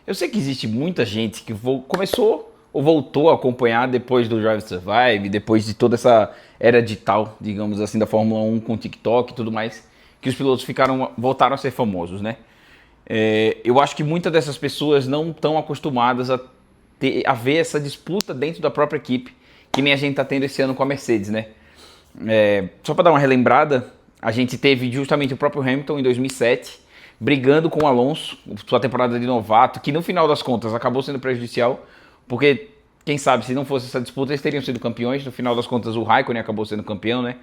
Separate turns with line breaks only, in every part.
Eu sei que existe muita gente que começou ou voltou a acompanhar depois do Drive to Survive, depois de toda essa era digital, digamos assim, da Fórmula 1 com TikTok e tudo mais, que os pilotos voltaram a ser famosos, né? Eu acho que muitas dessas pessoas não estão acostumadas a ver essa disputa dentro da própria equipe, que nem a gente está tendo esse ano com a Mercedes, né? Só para dar uma relembrada, a gente teve justamente o próprio Hamilton em 2007, brigando com o Alonso, sua temporada de novato, que no final das contas acabou sendo prejudicial, porque quem sabe se não fosse essa disputa eles teriam sido campeões. No final das contas o Raikkonen acabou sendo campeão, né?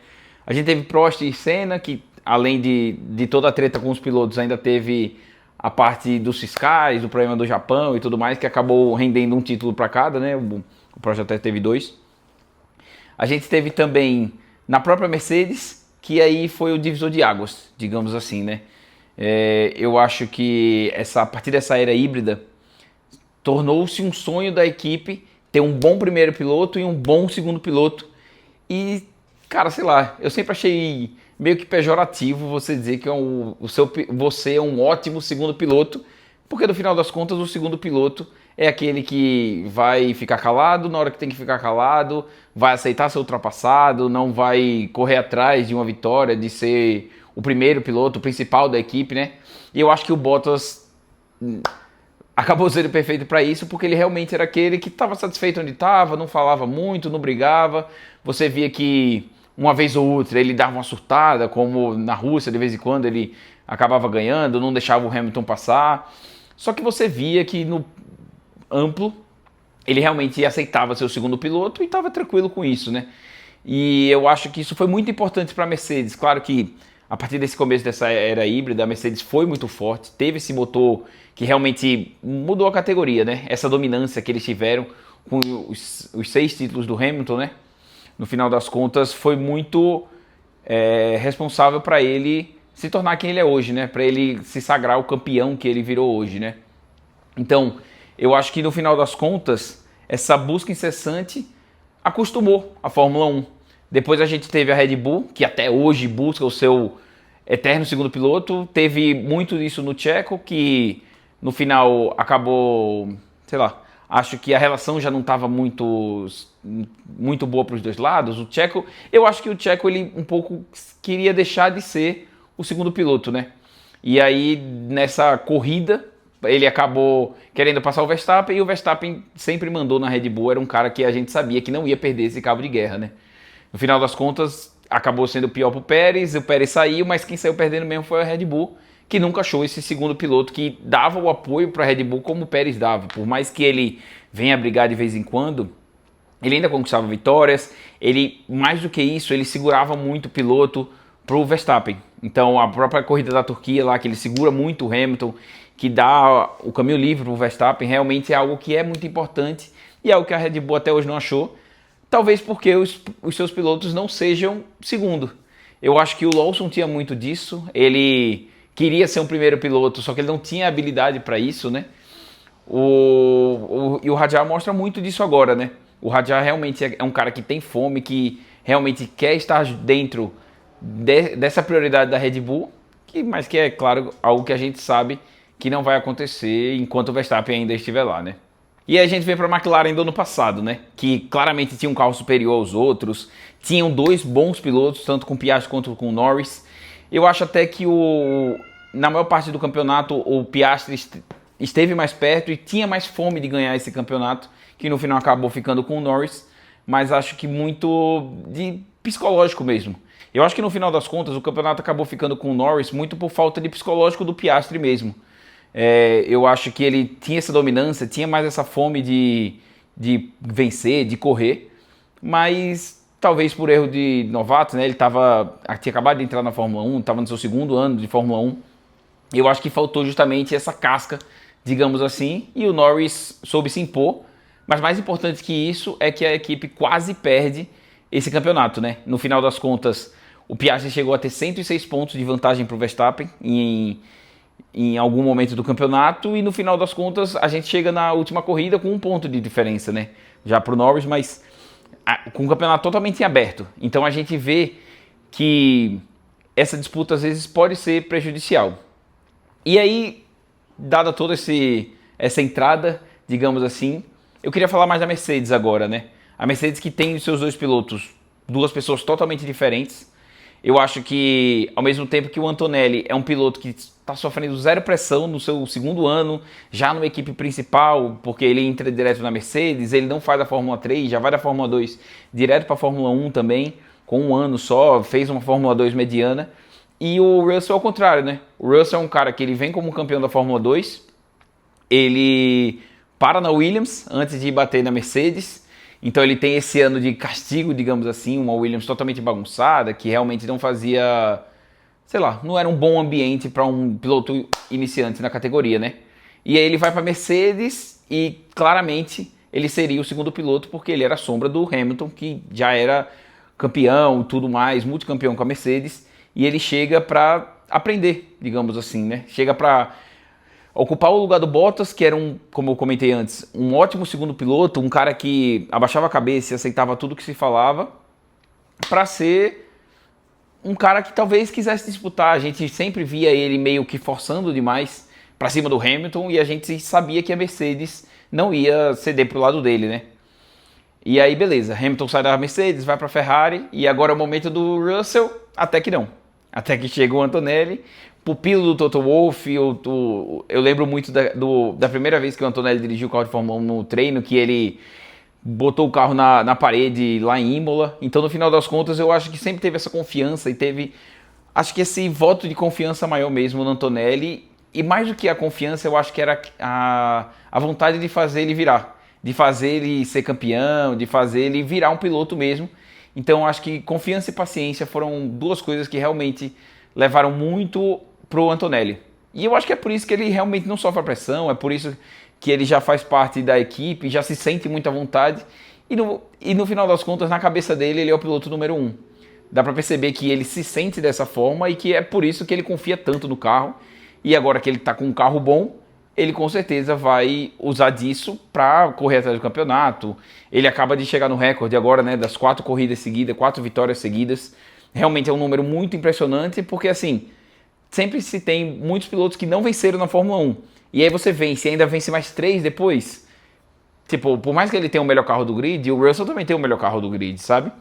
A gente teve Prost e Senna, que além de toda a treta com os pilotos, ainda teve a parte dos fiscais, do problema do Japão e tudo mais, que acabou rendendo um título para cada, né? O Prost até teve 2. A gente teve também na própria Mercedes, que aí foi o divisor de águas, digamos assim, né? Eu acho que a partir dessa era híbrida, tornou-se um sonho da equipe ter um bom primeiro piloto e um bom segundo piloto. E, cara, sei lá, eu sempre achei meio que pejorativo você dizer que você é um ótimo segundo piloto, porque no final das contas o segundo piloto é aquele que vai ficar calado na hora que tem que ficar calado, vai aceitar ser ultrapassado, não vai correr atrás de uma vitória, de ser o primeiro piloto, o principal da equipe, né? E eu acho que o Bottas acabou sendo perfeito para isso, porque ele realmente era aquele que estava satisfeito onde estava, não falava muito, não brigava. Você via que uma vez ou outra ele dava uma surtada, como na Rússia, de vez em quando ele acabava ganhando, não deixava o Hamilton passar. Só que você via que no amplo ele realmente aceitava ser o segundo piloto e estava tranquilo com isso, né? E eu acho que isso foi muito importante para a Mercedes. Claro que a partir desse começo dessa era híbrida, a Mercedes foi muito forte, teve esse motor que realmente mudou a categoria, né? Essa dominância que eles tiveram com os 6 títulos do Hamilton, né? No final das contas, foi muito responsável para ele se tornar quem ele é hoje, né? Para ele se sagrar o campeão que ele virou hoje, né? Então, eu acho que no final das contas, essa busca incessante acostumou a Fórmula 1. Depois a gente teve a Red Bull, que até hoje busca o seu eterno segundo piloto. Teve muito disso no Checo, que no final acabou, sei lá, acho que a relação já não estava muito boa para os dois lados. O Checo, eu acho que o Checo ele um pouco queria deixar de ser o segundo piloto, né? E aí nessa corrida ele acabou querendo passar o Verstappen e o Verstappen sempre mandou na Red Bull, era um cara que a gente sabia que não ia perder esse cabo de guerra, né? No final das contas, acabou sendo pior pro Pérez, o Pérez saiu, mas quem saiu perdendo mesmo foi a Red Bull, que nunca achou esse segundo piloto que dava o apoio para a Red Bull como o Pérez dava. Por mais que ele venha brigar de vez em quando, ele ainda conquistava vitórias, ele, mais do que isso, ele segurava muito o piloto pro Verstappen. Então a própria corrida da Turquia lá, que ele segura muito o Hamilton, que dá o caminho livre pro Verstappen, realmente é algo que é muito importante e é algo que a Red Bull até hoje não achou. Talvez porque os seus pilotos não sejam segundo. Eu acho que o Lawson tinha muito disso. Ele queria ser um primeiro piloto, só que ele não tinha habilidade para isso, né? E o Hadjar mostra muito disso agora, né? O Hadjar realmente é um cara que tem fome, que realmente quer estar dentro dessa prioridade da Red Bull, mas que é, claro, algo que a gente sabe que não vai acontecer enquanto o Verstappen ainda estiver lá, né? E aí a gente vem para a McLaren do ano passado, né? Que claramente tinha um carro superior aos outros, tinham 2 bons pilotos, tanto com o Piastri quanto com o Norris. Eu acho até que na maior parte do campeonato o Piastri esteve mais perto e tinha mais fome de ganhar esse campeonato, que no final acabou ficando com o Norris, mas acho que muito de psicológico mesmo. Eu acho que no final das contas o campeonato acabou ficando com o Norris muito por falta de psicológico do Piastri mesmo. Eu acho que ele tinha essa dominância, tinha mais essa fome de vencer, de correr, mas talvez por erro de novato, né? Ele tinha acabado de entrar na Fórmula 1, estava no seu 2º ano de Fórmula 1. Eu acho que faltou justamente essa casca, digamos assim, e o Norris soube se impor, mas mais importante que isso é que a equipe quase perde esse campeonato, né? No final das contas, o Piastri chegou a ter 106 pontos de vantagem para o Verstappen em algum momento do campeonato, e no final das contas a gente chega na última corrida com 1 ponto de diferença, né? Já pro Norris, mas com o campeonato totalmente em aberto. Então a gente vê que essa disputa às vezes pode ser prejudicial. E aí, dada toda essa essa entrada, digamos assim. Eu queria falar mais da Mercedes agora, né? A Mercedes que tem os seus dois pilotos, duas pessoas totalmente diferentes. Eu acho que, ao mesmo tempo que o Antonelli é um piloto que está sofrendo zero pressão no seu segundo ano, já numa equipe principal, porque ele entra direto na Mercedes, ele não faz a Fórmula 3, já vai da Fórmula 2 direto para a Fórmula 1 também, com um ano só, fez uma Fórmula 2 mediana. E o Russell ao contrário, né? O Russell é um cara que ele vem como campeão da Fórmula 2, ele para na Williams antes de bater na Mercedes, então ele tem esse ano de castigo, digamos assim, uma Williams totalmente bagunçada, que realmente não fazia, sei lá, não era um bom ambiente para um piloto iniciante na categoria, né? E aí ele vai para Mercedes e claramente ele seria o segundo piloto porque ele era a sombra do Hamilton, que já era campeão, tudo mais, multicampeão com a Mercedes, e ele chega para aprender, digamos assim, né? Chega para ocupar o lugar do Bottas, que era como eu comentei antes, um ótimo segundo piloto, um cara que abaixava a cabeça e aceitava tudo que se falava, para ser um cara que talvez quisesse disputar. A gente sempre via ele meio que forçando demais para cima do Hamilton e a gente sabia que a Mercedes não ia ceder pro lado dele, né? E aí, beleza, Hamilton sai da Mercedes, vai para a Ferrari e agora é o momento do Russell, até que não. Até que chega o Antonelli, pupilo do Toto Wolff. Eu lembro muito da primeira vez que o Antonelli dirigiu o carro de Fórmula 1 no treino, que ele botou o carro na parede lá em Imola. Então, no final das contas, eu acho que sempre teve essa confiança e teve, acho que esse voto de confiança maior mesmo no Antonelli. E mais do que a confiança, eu acho que era a vontade de fazer ele virar, de fazer ele ser campeão, de fazer ele virar um piloto mesmo. Então, acho que confiança e paciência foram duas coisas que realmente levaram muito pro Antonelli. E eu acho que é por isso que ele realmente não sofre a pressão, é por isso que ele já faz parte da equipe, já se sente muito à vontade. E no final das contas, na cabeça dele, ele é o piloto número 1. Dá pra perceber que ele se sente dessa forma e que é por isso que ele confia tanto no carro. E agora que ele tá com um carro bom, ele com certeza vai usar disso para correr atrás do campeonato. Ele acaba de chegar no recorde agora, né, das 4 corridas seguidas, 4 vitórias seguidas. Realmente é um número muito impressionante, porque assim, sempre se tem muitos pilotos que não venceram na Fórmula 1. E aí você vence e ainda vence mais 3 depois. Tipo, por mais que ele tenha o melhor carro do grid, o Russell também tem o melhor carro do grid, sabe?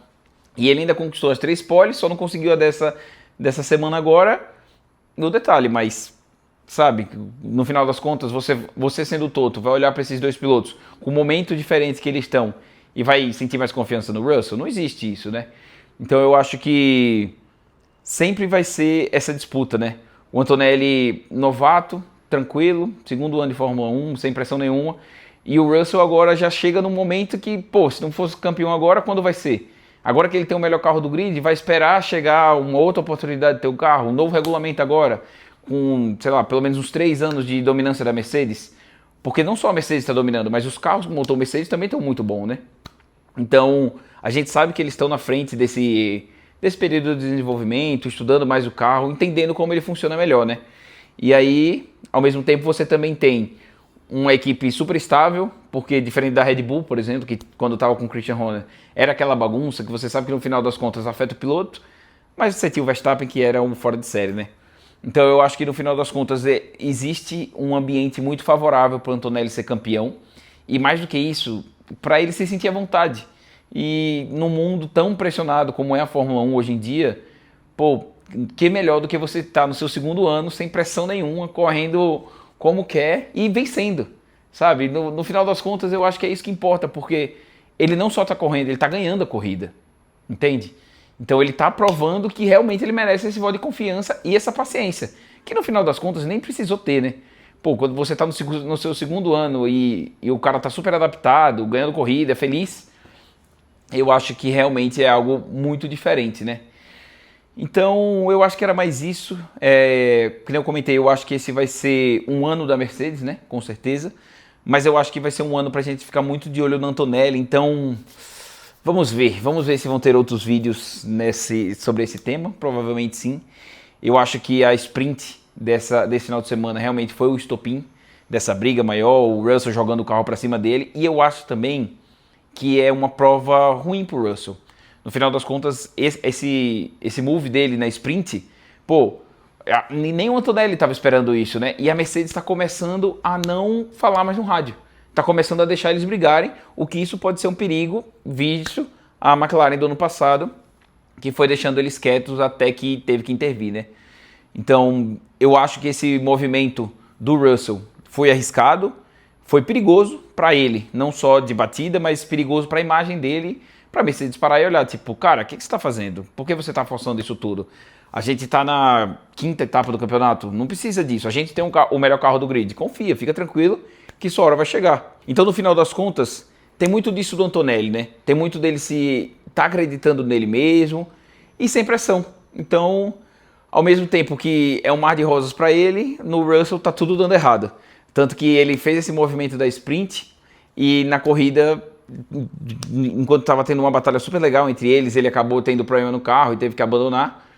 E ele ainda conquistou as 3 poles, só não conseguiu a dessa semana agora, no detalhe, mas sabe, no final das contas, você sendo o Toto, vai olhar para esses dois pilotos com momentos diferentes que eles estão e vai sentir mais confiança no Russell? Não existe isso, né? Então eu acho que sempre vai ser essa disputa, né? O Antonelli novato, tranquilo, segundo ano de Fórmula 1, sem pressão nenhuma, e o Russell agora já chega num momento que, pô, se não fosse campeão agora, quando vai ser? Agora que ele tem o melhor carro do grid, vai esperar chegar uma outra oportunidade de ter o carro, um novo regulamento agora, com, sei lá, pelo menos uns 3 anos de dominância da Mercedes, porque não só a Mercedes está dominando, mas os carros com motor Mercedes também estão muito bons, né? Então, a gente sabe que eles estão na frente desse período de desenvolvimento, estudando mais o carro, entendendo como ele funciona melhor, né? E aí, ao mesmo tempo, você também tem uma equipe super estável, porque diferente da Red Bull, por exemplo, que quando estava com o Christian Horner, era aquela bagunça que você sabe que no final das contas afeta o piloto, mas você tinha o Verstappen que era um fora de série, né? Então eu acho que no final das contas existe um ambiente muito favorável para o Antonelli ser campeão, e mais do que isso, para ele se sentir à vontade. E num mundo tão pressionado como é a Fórmula 1 hoje em dia, pô, que melhor do que você estar no seu segundo ano sem pressão nenhuma, correndo como quer e vencendo, sabe? No final das contas eu acho que é isso que importa, porque ele não só está correndo, ele está ganhando a corrida, entende? Então ele está provando que realmente ele merece esse voto de confiança e essa paciência, que no final das contas nem precisou ter, né? Pô, quando você está no seu segundo ano e o cara está super adaptado, ganhando corrida, feliz, eu acho que realmente é algo muito diferente, né? Então eu acho que era mais isso. Como eu comentei, eu acho que esse vai ser um ano da Mercedes, né? Com certeza. Mas eu acho que vai ser um ano para a gente ficar muito de olho no Antonelli, então vamos ver se vão ter outros vídeos sobre esse tema, provavelmente sim. Eu acho que a sprint desse final de semana realmente foi o estopim dessa briga maior, o Russell jogando o carro para cima dele, e eu acho também que é uma prova ruim pro Russell. No final das contas, esse move dele na sprint, pô, Nem o Antonelli estava esperando isso, né? E a Mercedes está começando a não falar mais no rádio. Está começando a deixar eles brigarem, o que isso pode ser um perigo, visto a McLaren do ano passado, que foi deixando eles quietos até que teve que intervir, né? Então, eu acho que esse movimento do Russell foi arriscado, foi perigoso para ele, não só de batida, mas perigoso para a imagem dele, para a Mercedes parar e olhar, tipo, cara, o que você está fazendo? Por que você está forçando isso tudo? A gente está na 5ª etapa do campeonato, não precisa disso, a gente tem o melhor carro do grid, confia, fica tranquilo que sua hora vai chegar. Então, no final das contas, tem muito disso do Antonelli, né? Tem muito dele se tá acreditando nele mesmo e sem pressão. Então, ao mesmo tempo que é um mar de rosas para ele, no Russell tá tudo dando errado. Tanto que ele fez esse movimento da sprint e na corrida, enquanto estava tendo uma batalha super legal entre eles, ele acabou tendo problema no carro e teve que abandonar.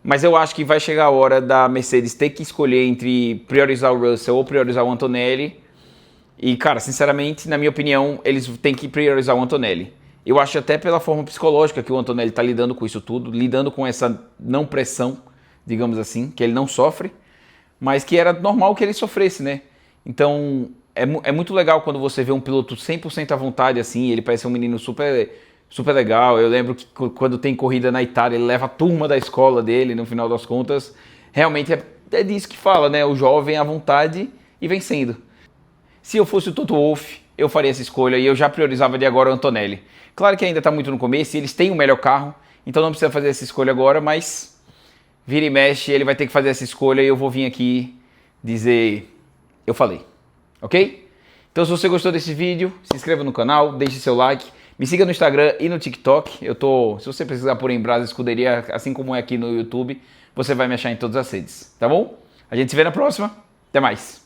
Mas eu acho que vai chegar a hora da Mercedes ter que escolher entre priorizar o Russell ou priorizar o Antonelli. E, cara, sinceramente, na minha opinião, eles têm que priorizar o Antonelli. Eu acho até pela forma psicológica que o Antonelli está lidando com isso tudo, lidando com essa não pressão, digamos assim, que ele não sofre, mas que era normal que ele sofresse, né? Então, é muito legal quando você vê um piloto 100% à vontade, assim, ele parece um menino super, super legal. Eu lembro que quando tem corrida na Itália, ele leva a turma da escola dele, no final das contas. Realmente é disso que fala, né? O jovem à vontade e vencendo. Se eu fosse o Toto Wolff, eu faria essa escolha e eu já priorizava de agora o Antonelli. Claro que ainda está muito no começo e eles têm o melhor carro, então não precisa fazer essa escolha agora, mas vira e mexe, ele vai ter que fazer essa escolha e eu vou vir aqui dizer, eu falei, ok? Então se você gostou desse vídeo, se inscreva no canal, deixe seu like, me siga no Instagram e no TikTok. Se você precisar por Embrasa Escuderia, assim como é aqui no YouTube, você vai me achar em todas as redes, tá bom? A gente se vê na próxima, até mais!